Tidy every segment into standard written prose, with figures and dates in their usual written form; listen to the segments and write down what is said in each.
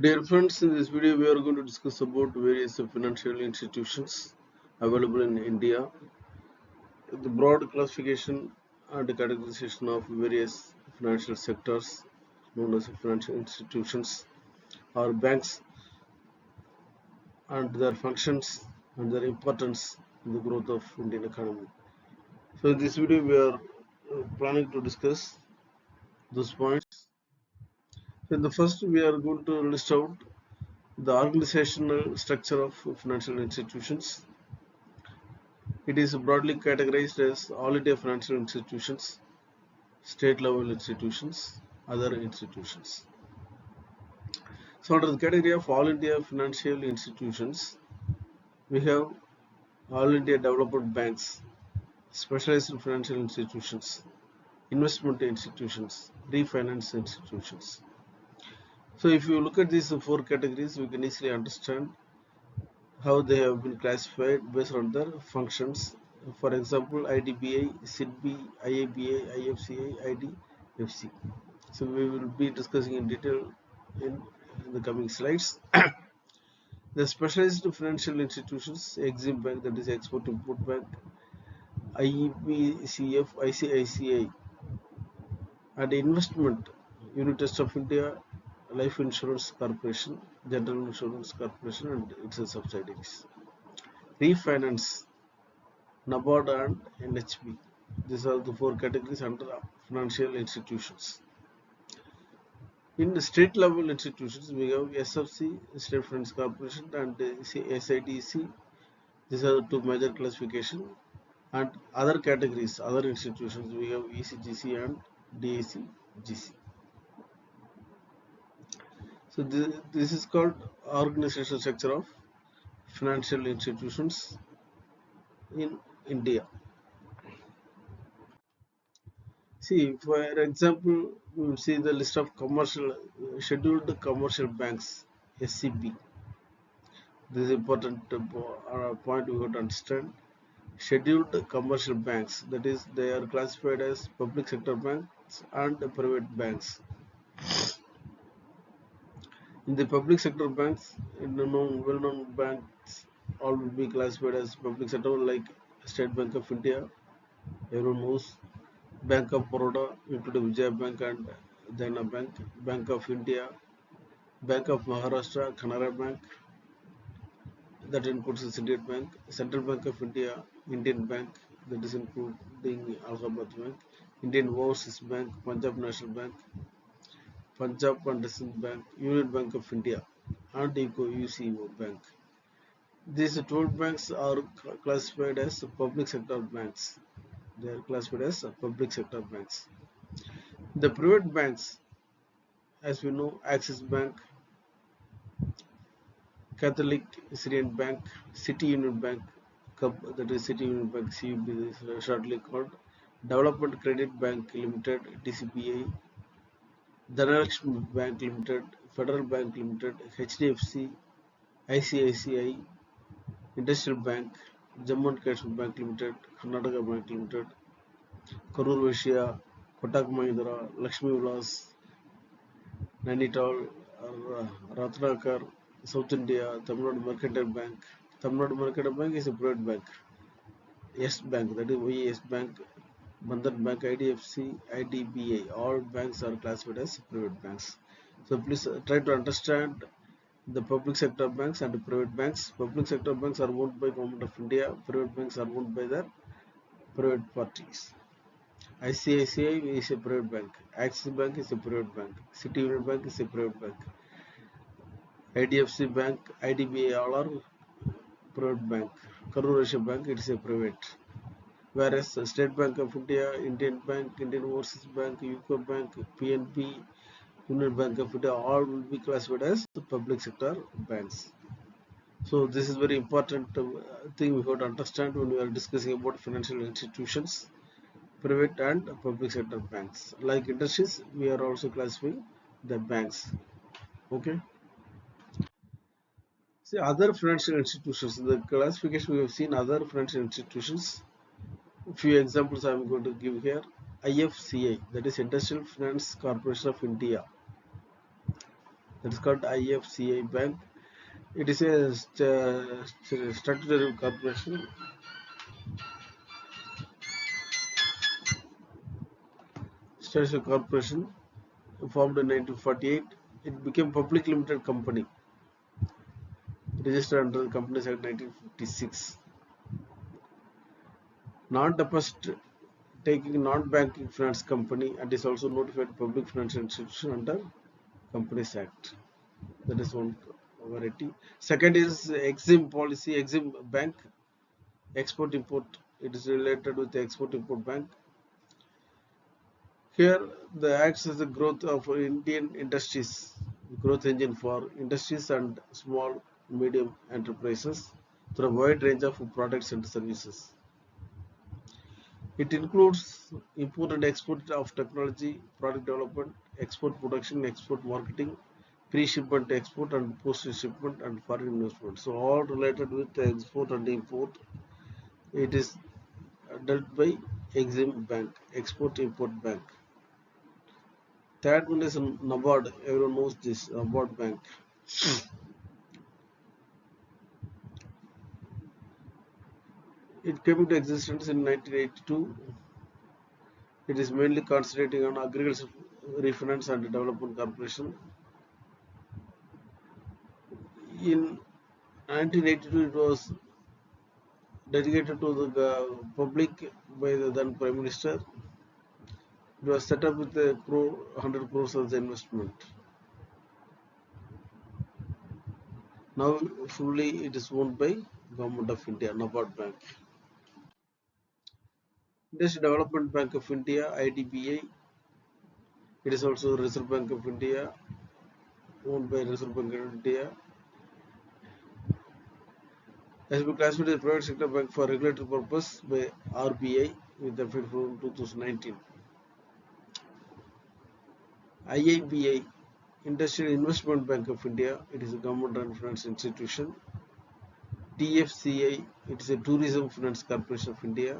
Dear friends, in this video we are going to discuss about various financial institutions available in India, the broad classification and categorization of various financial sectors known as financial institutions or banks, and their functions and their importance in the growth of Indian economy. So in this video we are planning to discuss those points. In the first we are going to list out the organizational structure of financial institutions. It is broadly categorized as all India financial institutions, state level institutions, other institutions. So under the category of all India financial institutions, we have all India developed banks, specialized financial institutions, investment institutions, refinance institutions. So if you look at these four categories, we can easily understand how they have been classified based on their functions. For example, IDBI, SIDBI, IABA, IFCA, IDFC. So we will be discussing in detail in the coming slides. The specialized financial institutions, Exim Bank, that is Export Import Bank, IEBCF, ICICI, and Investment Unit Trust of India, Life Insurance Corporation, General Insurance Corporation, and its subsidiaries. Refinance, NABARD and NHB. These are the four categories under financial institutions. In the state level institutions, we have SFC, State Finance Corporation, and SIDC. These are the two major classifications. And other categories, other institutions, we have ECGC and DACGC. So this is called organizational structure of financial institutions in India. See, for example, we will see the list of commercial scheduled commercial banks, SCB. This is important point we got to understand. Scheduled commercial banks, that is, they are classified as public sector banks and private banks. In the public sector banks, well-known banks all will be classified as public sector, like State Bank of India, everyone knows, Bank of Baroda, including Vijaya Bank and Dana Bank, Bank of India, Bank of Maharashtra, Canara Bank, that includes the Syndicate Bank, Central Bank of India, Indian Bank, that is including Allahabad Bank, Indian Overseas Bank, Punjab National Bank, Punjab and Sindh Bank, Union Bank of India, and UCO Bank. These 12 banks are classified as public sector banks. They are classified as public sector banks. The private banks, as we know, Axis Bank, Catholic Syrian Bank, City Union Bank, that is City Union Bank, CUB is shortly called, Development Credit Bank Limited, DCBA, Dhanalakshmi Bank Limited, Federal Bank Limited, HDFC, ICICI, Industrial Bank, Jammu and Kashmir Bank Limited, Karnataka Bank Limited, Karur Vysya, Kotak Mahindra, Lakshmi Vilas, Nainital, Ratnakar, South India, Tamil Nadu Mercantile Bank. Tamil Nadu Mercantile Bank is a private bank. Yes Bank, that is Yes Bank, Bandhan Bank, IDFC, IDBA. All banks are classified as private banks. So please try to understand the public sector banks and the private banks. Public sector banks are owned by Government of India. Private banks are owned by their private parties. ICICI is a private bank. Axis Bank is a private bank. City Union Bank is a private bank. IDFC Bank, IDBA all are private bank. Karur Vysya Bank, it is a private. Whereas State Bank of India, Indian Bank, Indian Overseas Bank, UCO Bank, PNB, Union Bank of India, all will be classified as the public sector banks. So this is very important thing we have to understand when we are discussing about financial institutions, private and public sector banks. Like industries, we are also classifying the banks. Okay. See, other financial institutions, in the classification we have seen other financial institutions. A few examples I am going to give here. IFCI, that is Industrial Finance Corporation of India. that is called IFCI Bank. It is a statutory corporation. Statutory corporation formed in 1948. It became public limited company, registered under the Companies Act 1956. Non-deposit taking non-banking finance company and is also notified public financial institution under Companies Act. That is one variety. Second is Exim policy, Exim Bank, export import. It is related with the export import bank. Here, the acts as the growth of Indian industries, growth engine for industries and small medium enterprises through a wide range of products and services. It includes import and export of technology, product development, export production, export marketing, pre-shipment export and post-shipment and foreign investment. So all related with export and import. It is dealt by Exim Bank, Export Import Bank. Third one is NABARD. Everyone knows this, NABARD Bank. It came into existence in 1982. It is mainly concentrating on agriculture refinance and development corporation. In 1982, it was dedicated to the public by the then Prime Minister. It was set up with a 100 crores as the investment. Now fully it is owned by Government of India, NABARD Bank. Industry Development Bank of India, IDBI. It is also Reserve Bank of India, owned by Reserve Bank of India. Has been classified as a private sector bank for regulatory purpose by RBI with effect from 2019. IIBI, Industrial Investment Bank of India. It is a government and finance institution. TFCI, it is a Tourism Finance Corporation of India.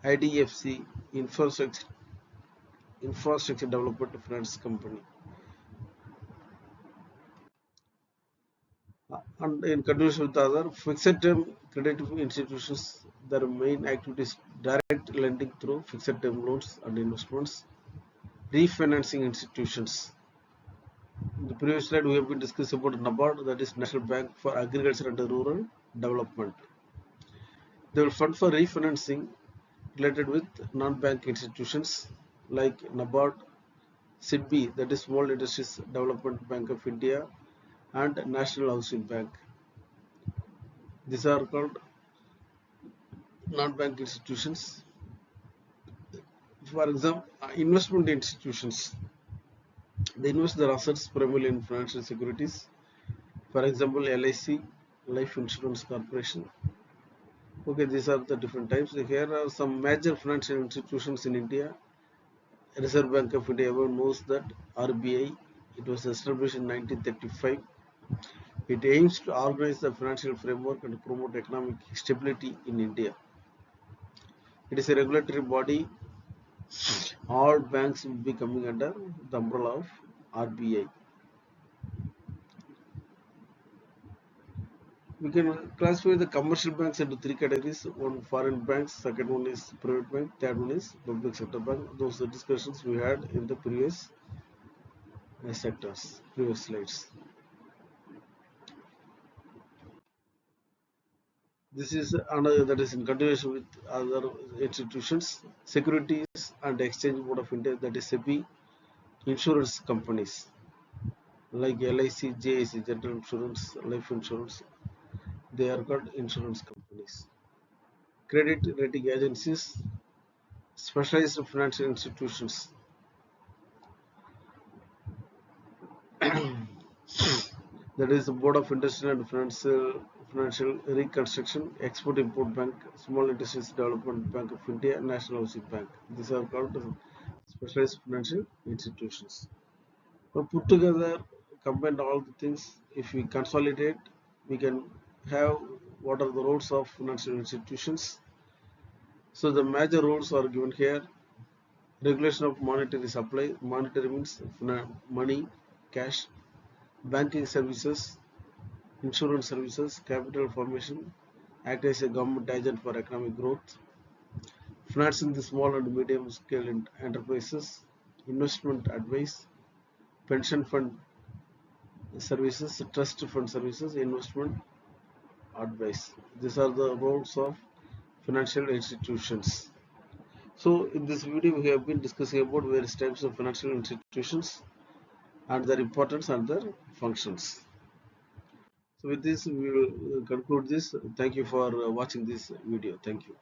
IDFC, Infrastructure Development Finance Company. And in continuation with the other fixed term credit institutions, their main activities direct lending through fixed term loans and investments. Refinancing institutions. In the previous slide, we have been discussing about NABARD, that is National Bank for Agriculture and Rural Development. They will fund for refinancing related with non-bank institutions like NABARD, SIDBI, that is Small Industries Development Bank of India, and National Housing Bank. These are called non-bank institutions. For example, investment institutions. They invest their assets primarily in financial securities. For example, LIC, Life Insurance Corporation. Okay, these are the different types. Here are some major financial institutions in India. Reserve Bank of India, everyone knows that. RBI, it was established in 1935. It aims to organize the financial framework and promote economic stability in India. It is a regulatory body. All banks will be coming under the umbrella of RBI. We can classify the commercial banks into three categories. One, foreign banks, second one is private bank, third one is public sector bank. Those are discussions we had in the previous sectors, previous slides. This is another that is in continuation with other institutions. Securities and Exchange Board of India, that is SEBI. Insurance companies like LIC, JIC, General Insurance, Life Insurance, they are called insurance companies. Credit rating agencies, specialized financial institutions. That is the Board of Industrial and Financial Reconstruction, Export Import Bank, Small Industries Development Bank of India, National Housing Bank. These are called specialized financial institutions. So put together, combine all the things. If we consolidate, we can have what are the roles of financial institutions. So the major roles are given here. Regulation of monetary supply. Monetary means money, cash. banking services, insurance services, capital formation, act as a government agent for economic growth, financing the small and medium scale enterprises, investment advice, pension fund services, trust fund services, investment advice. These are the roles of financial institutions. So in this video we have been discussing about various types of financial institutions and their importance and their functions. So with this we will conclude this. Thank you for watching this video. Thank you.